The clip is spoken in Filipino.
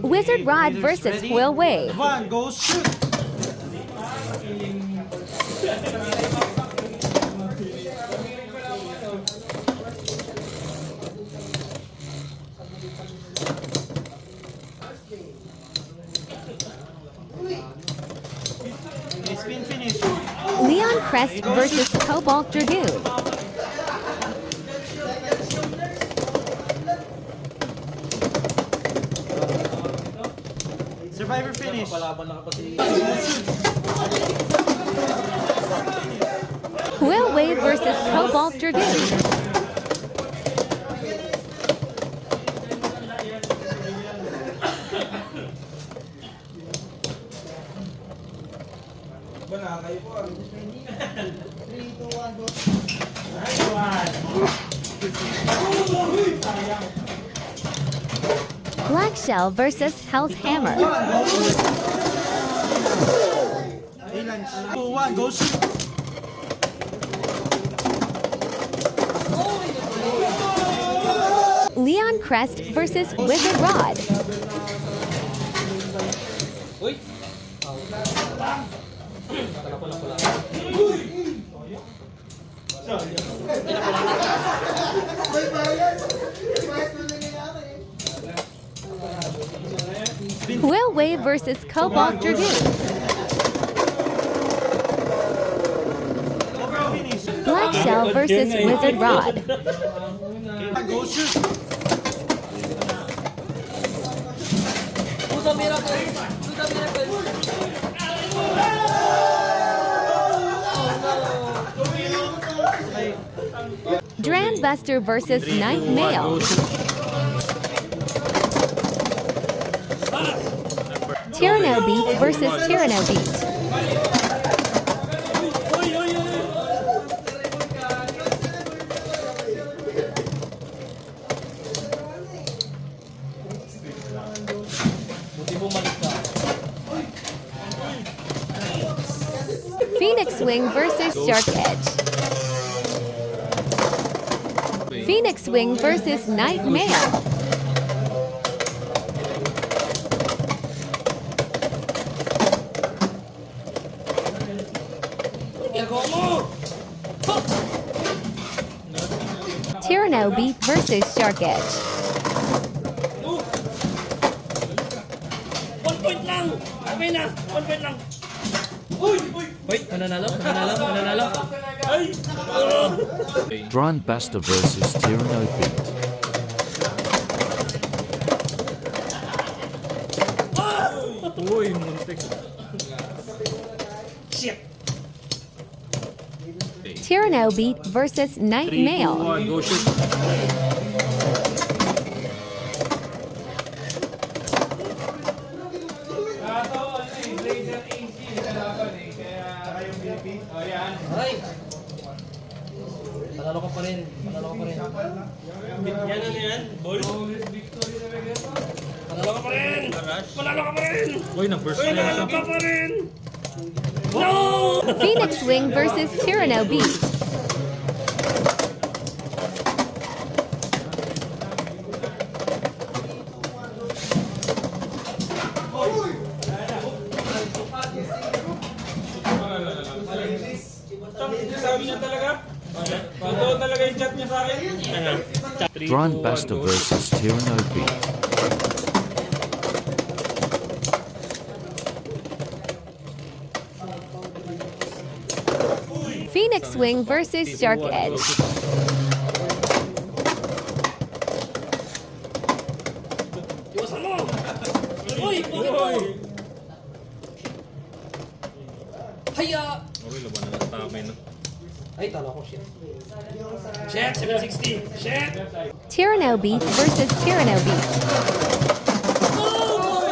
Wizard Rod versus Foil Wave. One, go shoot! Spin finish. Leon Crest versus Cobalt Dragoon. Survivor finish. Foil Wave versus Cobalt Dragoon. Black Shell versus Hell's Hammer. Two, one, go shoot! Leon Crest versus Wizard Rod. Foil Wave versus Cobalt Dragoon. Overall finish. Black Shell versus Wizard Rod. Go shoot! Dran Buster versus Night Mail. Tyranno Beat versus Tyranno Beat. Phoenix Wing versus Shark Edge. Phoenix Wing versus Night Mail. Tyranno Beat versus Shark Edge. 1 point lang! Okay na! 1 point lang! Wait, mananalo? Ay! Dran Buster versus Tyranno Beat. Uy, muntik. Shit! Tyranno Beat versus Night Mail. Go shoot! Panalo ka pa rin. Panalo ka pa rin. Uy, na-burst na yan. Panalo ka pa rin. No! Phoenix Wing versus Tyranno Beat. Sabi niya talaga? Totoo talaga yung chat niya sa akin? Dran Buster versus Tyranno Beat. Phoenix Wing versus Shark Edge. Iwasan mo! Uy! Uy! Haya! Okay, laban na ng tamay na. Ay, talo ko, shit. Shit, 760! Shit! Tyranno Beat versus Tyranno Beat. Oh!